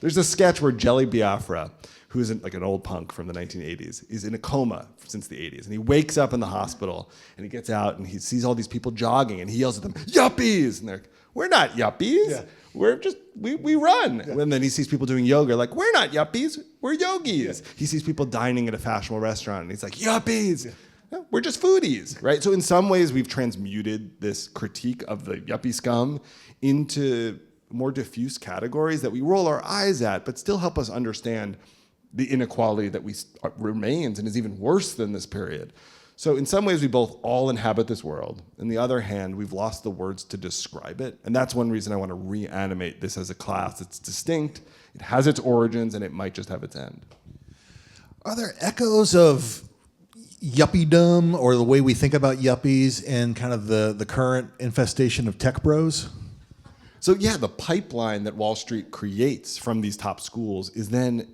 there's a sketch where Jelly Biafra, who is an old punk from the 1980s, is in a coma since the 80s. And he wakes up in the hospital, and he gets out, and he sees all these people jogging, and he yells at them, "Yuppies!" And they're like, "We're not yuppies. Yeah. We're just, we run." Yeah. And then he sees people doing yoga, "We're not yuppies, we're yogis." Yeah. He sees people dining at a fashionable restaurant, and he's like, "Yuppies, no, we're just foodies," right? So in some ways, we've transmuted this critique of the yuppie scum into more diffuse categories that we roll our eyes at, but still help us understand the inequality that remains and is even worse than this period. So in some ways, we both all inhabit this world. On the other hand, we've lost the words to describe it. And that's one reason I want to reanimate this as a class. It's distinct, it has its origins, and it might just have its end. Are there echoes of yuppiedom or the way we think about yuppies in kind of the current infestation of tech bros? So yeah, the pipeline that Wall Street creates from these top schools is then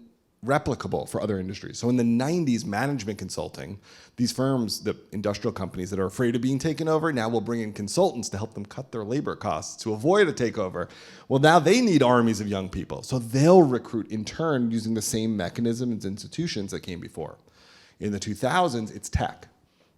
replicable for other industries. So in the 90s, management consulting, these firms, the industrial companies that are afraid of being taken over, now will bring in consultants to help them cut their labor costs to avoid a takeover. Well, now they need armies of young people. So they'll recruit in turn using the same mechanisms and institutions that came before. In the 2000s, it's tech.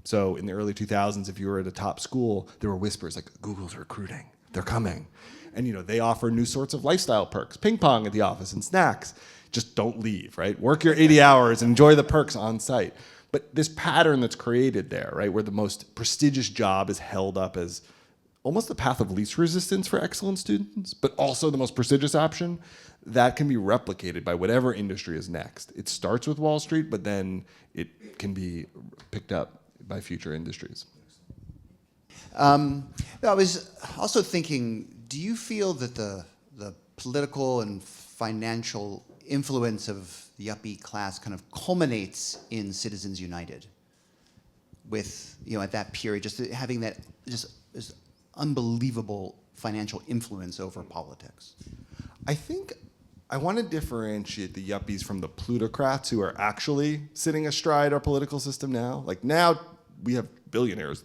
So in the early 2000s, if you were at a top school, there were whispers like, Google's recruiting, they're coming. And they offer new sorts of lifestyle perks, ping pong at the office and snacks. Just don't leave, right? Work your 80 hours and enjoy the perks on site. But this pattern that's created there, right, where the most prestigious job is held up as almost the path of least resistance for excellent students, but also the most prestigious option, that can be replicated by whatever industry is next. It starts with Wall Street, but then it can be picked up by future industries. I was also thinking, do you feel that the political and financial influence of the yuppie class kind of culminates in Citizens United with, at that period, just having that just unbelievable financial influence over politics. I think I want to differentiate the yuppies from the plutocrats who are actually sitting astride our political system now. Like now we have billionaires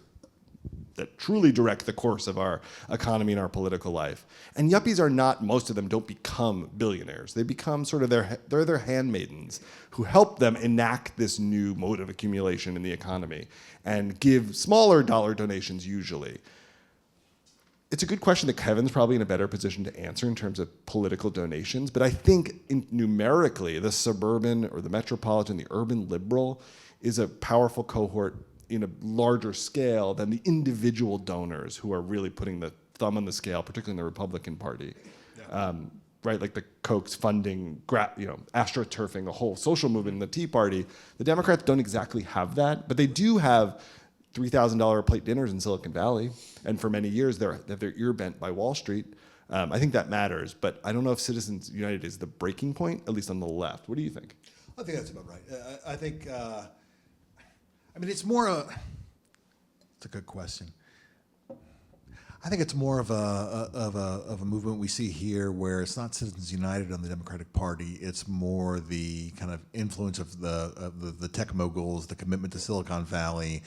that truly direct the course of our economy and our political life. And yuppies are not, most of them don't become billionaires. They become sort of they're their handmaidens who help them enact this new mode of accumulation in the economy and give smaller dollar donations usually. It's a good question that Kevin's probably in a better position to answer in terms of political donations, but I think numerically the suburban or the metropolitan, the urban liberal is a powerful cohort in a larger scale than the individual donors who are really putting the thumb on the scale, particularly in the Republican Party. Yeah. Right, like the Kochs funding, astroturfing the whole social movement in the Tea Party. The Democrats don't exactly have that, but they do have $3,000 plate dinners in Silicon Valley, and for many years they have their ear bent by Wall Street. I think that matters, but I don't know if Citizens United is the breaking point, at least on the left. What do you think? I think that's about right. I think, it's more it's a good question. I think it's more of a movement we see here where it's not Citizens United on the Democratic Party. It's more the kind of influence of the tech moguls, the commitment to Silicon Valley,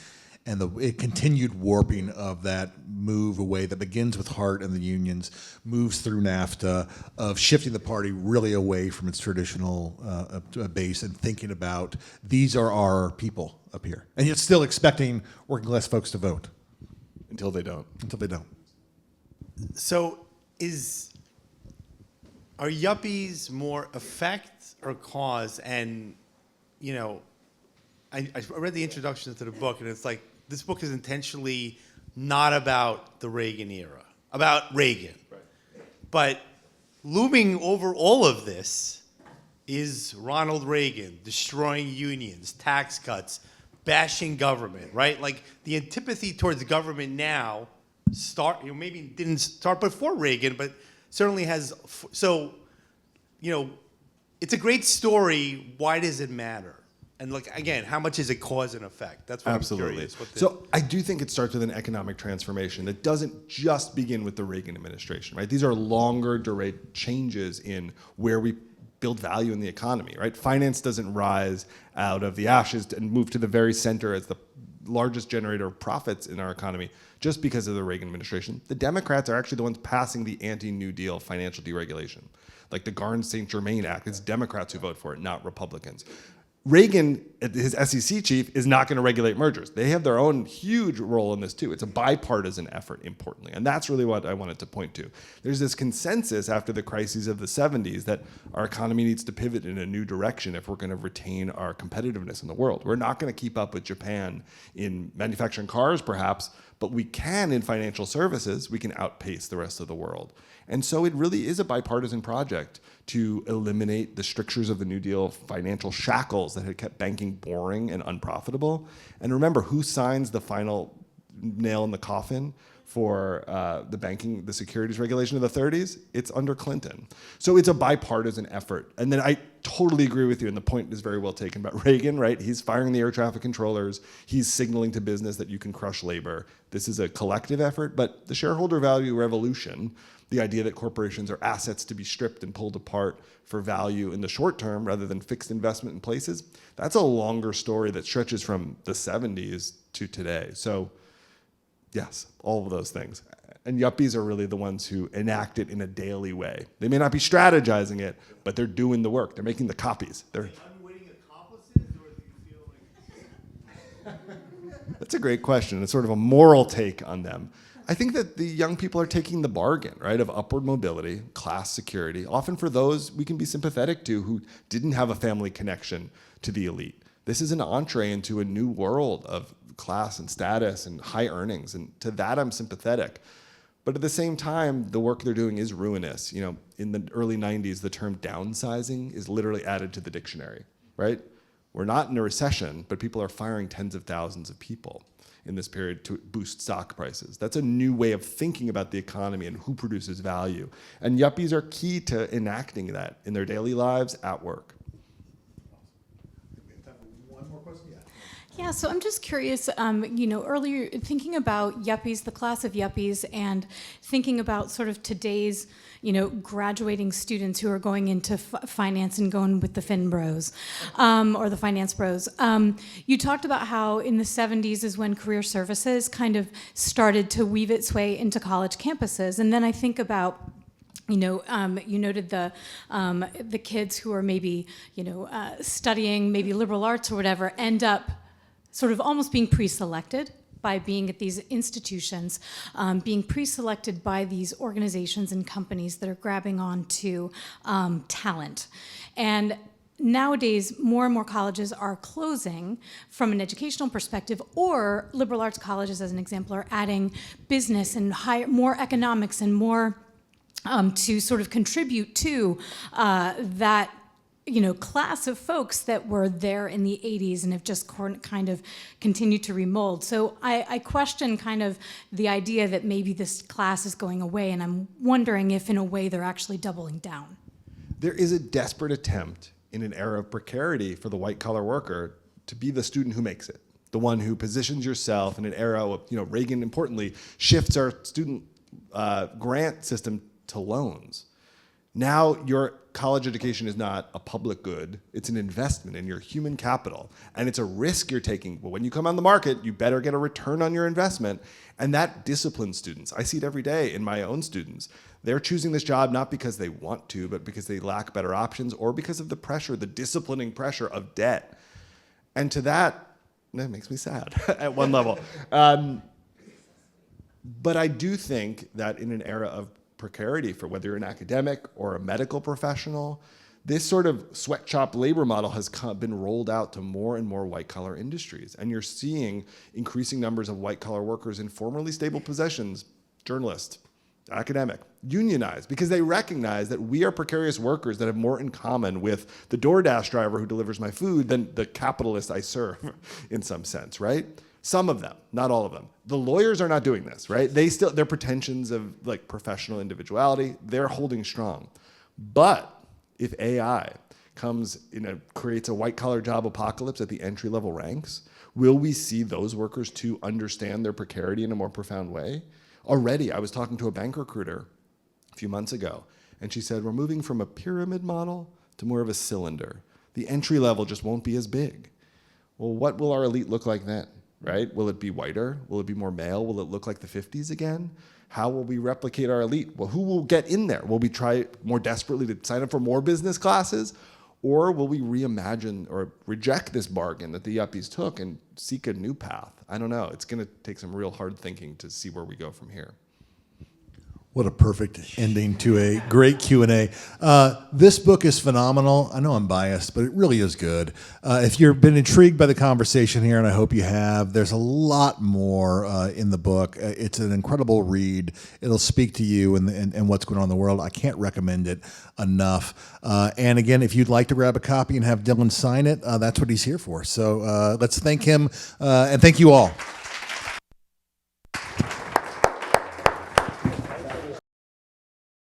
and the continued warping of that move away that begins with Hart and the unions, moves through NAFTA, of shifting the party really away from its traditional base and thinking about these are our people up here. And yet still expecting working class folks to vote. Until they don't. Until they don't. So are yuppies more effect or cause? And, I read the introduction to the book, and it's like, this book is intentionally not about the Reagan era, about Reagan. Right. But looming over all of this is Ronald Reagan destroying unions, tax cuts, bashing government, right? Like the antipathy towards government now maybe didn't start before Reagan, but certainly has. So, it's a great story. Why does it matter? And again, how much is it cause and effect? That's what Absolutely. I'm curious. So I do think it starts with an economic transformation that doesn't just begin with the Reagan administration, right? These are longer duration changes in where we build value in the economy, right? Finance doesn't rise out of the ashes and move to the very center as the largest generator of profits in our economy just because of the Reagan administration. The Democrats are actually the ones passing the anti-New Deal financial deregulation. Like the Garnes-St. Germain Act, it's Democrats who vote for it, not Republicans. Reagan, his SEC chief, is not going to regulate mergers. They have their own huge role in this too. It's a bipartisan effort, importantly. And that's really what I wanted to point to. There's this consensus after the crises of the 70s that our economy needs to pivot in a new direction if we're going to retain our competitiveness in the world. We're not going to keep up with Japan in manufacturing cars, perhaps, but we can in financial services. We can outpace the rest of the world. And so it really is a bipartisan project to eliminate the strictures of the New Deal financial shackles that had kept banking boring and unprofitable. And remember, who signs the final nail in the coffin for the securities regulation of the 30s? It's under Clinton. So it's a bipartisan effort. And then I totally agree with you, and the point is very well taken about Reagan, right? He's firing the air traffic controllers. He's signaling to business that you can crush labor. This is a collective effort, but the shareholder value revolution, the idea that corporations are assets to be stripped and pulled apart for value in the short term rather than fixed investment in places, that's a longer story that stretches from the 70s to today. So yes, all of those things. And yuppies are really the ones who enact it in a daily way. They may not be strategizing it, but they're doing the work. They're making the copies. They're unwitting accomplices, or do you feel like... That's a great question. It's sort of a moral take on them. I think that the young people are taking the bargain, right, of upward mobility, class security, often for those we can be sympathetic to who didn't have a family connection to the elite. This is an entree into a new world of class and status and high earnings, and to that I'm sympathetic. But at the same time, the work they're doing is ruinous. In the early 90s, the term downsizing is literally added to the dictionary, right? We're not in a recession, but people are firing tens of thousands of people in this period to boost stock prices. That's a new way of thinking about the economy and who produces value. And yuppies are key to enacting that in their daily lives at work. One more question? Yeah, so I'm just curious, earlier thinking about Yuppies, the class of Yuppies, and thinking about sort of today's, graduating students who are going into finance and going with the fin bros, or the finance bros. You talked about how in the 70s is when career services kind of started to weave its way into college campuses. And then I think about you noted the kids who are maybe, studying maybe liberal arts or whatever, end up sort of almost being pre-selected by being at these institutions, being pre-selected by these organizations and companies that are grabbing on to talent. And nowadays, more and more colleges are closing from an educational perspective, or liberal arts colleges, as an example, are adding business and more economics and more to sort of contribute to that class of folks that were there in the 80s and have just kind of continued to remold. So I question kind of the idea that maybe this class is going away, and I'm wondering if in a way they're actually doubling down. There is a desperate attempt in an era of precarity for the white-collar worker to be the student who makes it, the one who positions yourself in an era of, Reagan, importantly, shifts our student grant system to loans. Now your college education is not a public good, it's an investment in your human capital, and it's a risk you're taking. But when you come on the market, you better get a return on your investment, and that disciplines students. I see it every day in my own students. They're choosing this job not because they want to, but because they lack better options, or because of the pressure, the disciplining pressure of debt. And to that makes me sad at one level. But I do think that in an era of precarity, for whether you're an academic or a medical professional, this sort of sweatshop labor model has been rolled out to more and more white-collar industries. And you're seeing increasing numbers of white-collar workers in formerly stable positions, journalists, academic, unionized, because they recognize that we are precarious workers that have more in common with the DoorDash driver who delivers my food than the capitalist I serve, in some sense, right? Some of them, not all of them. The lawyers are not doing this, right? Their pretensions of like professional individuality, they're holding strong. But if AI creates a white-collar job apocalypse at the entry-level ranks, will we see those workers too understand their precarity in a more profound way? Already, I was talking to a bank recruiter a few months ago, and she said, we're moving from a pyramid model to more of a cylinder. The entry level just won't be as big. Well, what will our elite look like then? Right? Will it be whiter? Will it be more male? Will it look like the 50s again? How will we replicate our elite? Well, who will get in there? Will we try more desperately to sign up for more business classes? Or will we reimagine or reject this bargain that the Yuppies took and seek a new path? I don't know. It's going to take some real hard thinking to see where we go from here. What a perfect ending to a great Q&A. This book is phenomenal. I know I'm biased, but it really is good. If you've been intrigued by the conversation here, and I hope you have, there's a lot more in the book. It's an incredible read. It'll speak to you and what's going on in the world. I can't recommend it enough. And again, if you'd like to grab a copy and have Dylan sign it, that's what he's here for. So let's thank him, and thank you all.